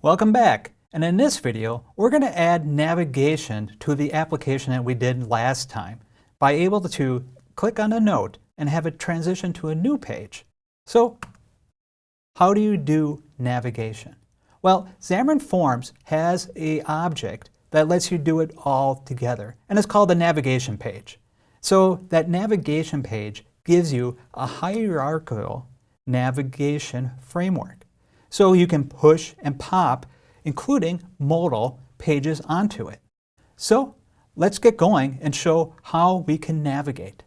Welcome back, and in this video we're going to add navigation to the application that we did last time by able to click on a note and have it transition to a new page. So how do you do navigation? Well, Xamarin.Forms has an object that lets you do it all together, and it's called the navigation page. So that navigation page gives you a hierarchical navigation framework. So you can push and pop, including modal pages onto it. So let's get going and show how we can navigate.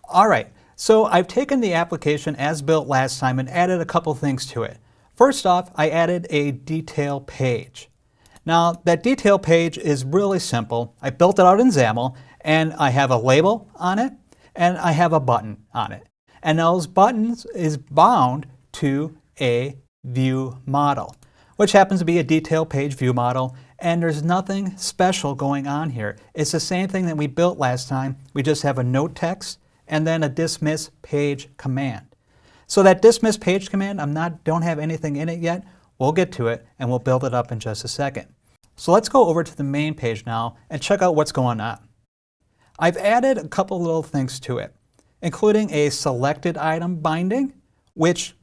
All right, so I've taken the application as built last time and added a couple things to it. First off, I added a detail page. Now that detail page is really simple. I built it out in XAML, and I have a label on it and I have a button on it. And those buttons is bound to a view model, which happens to be a detail page view model, and there's nothing special going on here. It's the same thing that we built last time. We just have a note text and then a dismiss page command. So that dismiss page command, don't have anything in it yet. We'll get to it and we'll build it up in just a second. So let's go over to the main page now and check out what's going on. I've added a couple little things to it, including a selected item binding, which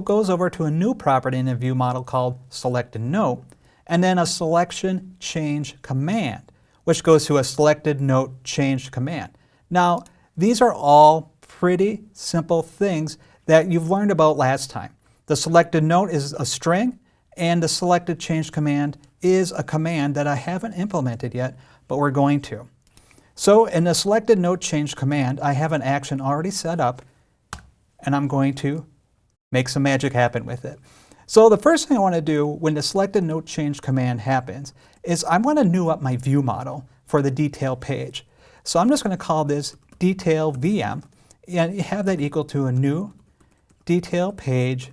goes over to a new property in the view model called selected note, and then a selection change command, which goes to a selected note change command. Now, these are all pretty simple things that you've learned about last time. The selected note is a string, and the selected change command is a command that I haven't implemented yet, but we're going to. So in the selected note change command, I have an action already set up, and I'm going to make some magic happen with it. So the first thing I want to do when the selected note change command happens is I want to new up my view model for the detail page. So I'm just going to call this detail VM and have that equal to a new detail page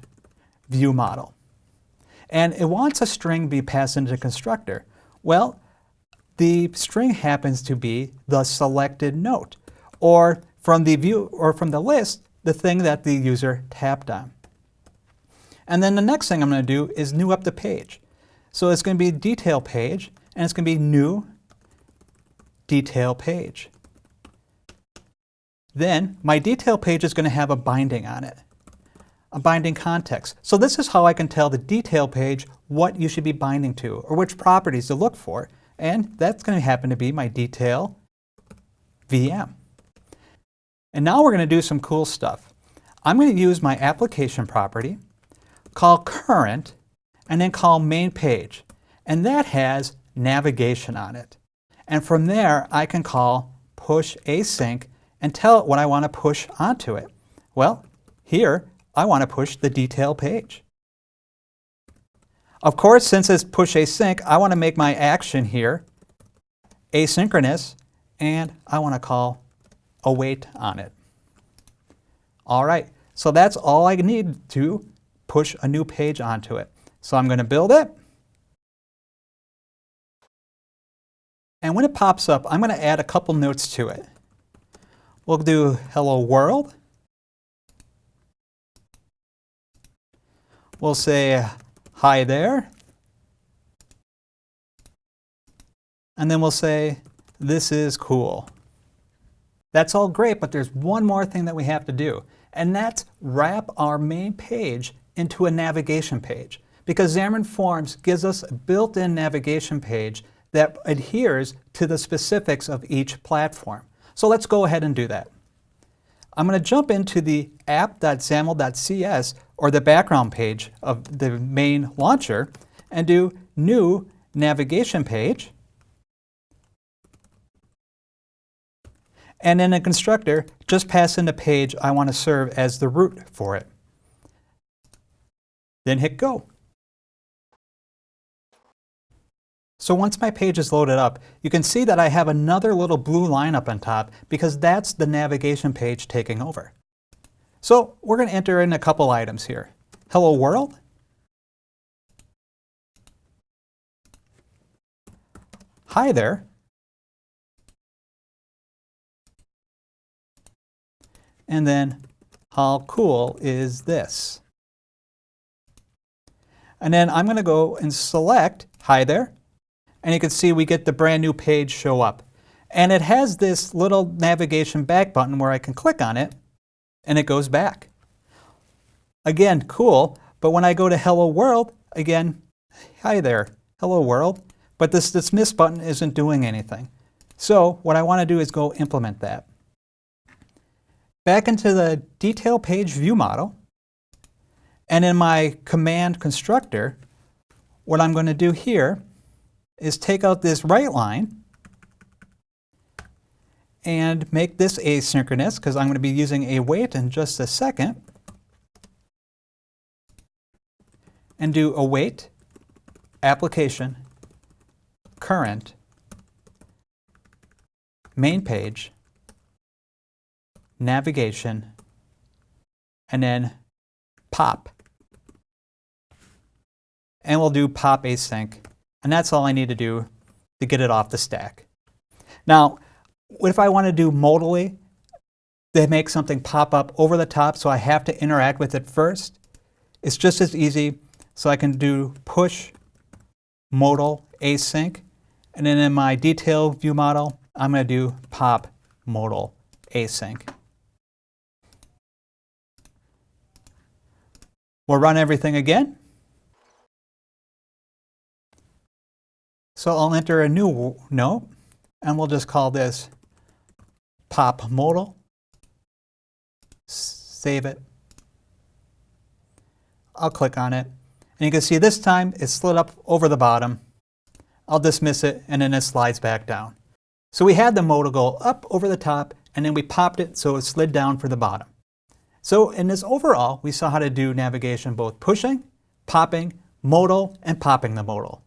view model. And it wants a string be passed into the constructor. Well, the string happens to be the selected note, or from the view or from the list, the thing that the user tapped on. And then the next thing I'm going to do is new up the page. So it's going to be detail page, and it's going to be new detail page. Then my detail page is going to have a binding on it, a binding context. So this is how I can tell the detail page what you should be binding to or which properties to look for. And that's going to happen to be my detail VM. And now we're going to do some cool stuff. I'm going to use my application property, call current, and then call main page. And that has navigation on it. And from there, I can call push async and tell it what I want to push onto it. Well, here, I want to push the detail page. Of course, since it's push async, I want to make my action here asynchronous, and I want to call await on it. All right, so that's all I need to push a new page onto it. So I'm going to build it. And when it pops up, I'm going to add a couple notes to it. We'll do hello world. We'll say hi there. And then we'll say this is cool. That's all great, but there's one more thing that we have to do, and that's wrap our main page into a navigation page, because Xamarin.Forms gives us a built-in navigation page that adheres to the specifics of each platform. So let's go ahead and do that. I'm going to jump into the app.xaml.cs, or the background page of the main launcher, and do new navigation page. And in a constructor, just pass in the page I want to serve as the root for it. Then hit go. So once my page is loaded up, you can see that I have another little blue line up on top because that's the navigation page taking over. So we're going to enter in a couple items here. Hello world. Hi there. And then how cool is this? And then I'm going to go and select Hi There. And you can see we get the brand new page show up. And it has this little navigation back button where I can click on it and it goes back. Again, cool, but when I go to Hello World, again, hi there, Hello World, but this dismiss button isn't doing anything. So what I want to do is go implement that. Back into the detail page view model, and in my command constructor, what I'm going to do here is take out this right line and make this asynchronous, because I'm going to be using await in just a second, and do await application current main page navigation and then pop. And we'll do pop async, and that's all I need to do to get it off the stack. Now, if I want to do modally, they make something pop up over the top, so I have to interact with it first. It's just as easy, so I can do push modal async, and then in my detail view model, I'm going to do pop modal async. We'll run everything again. So I'll enter a new note, and we'll just call this pop modal. Save it. I'll click on it. And you can see this time it's slid up over the bottom. I'll dismiss it, and then it slides back down. So we had the modal go up over the top, and then we popped it so it slid down for the bottom. So in this overall, we saw how to do navigation both pushing, popping, modal, and popping the modal.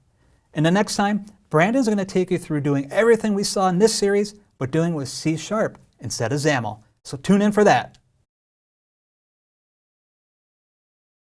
And the next time, Brandon's going to take you through doing everything we saw in this series, but doing with C# instead of XAML. So tune in for that.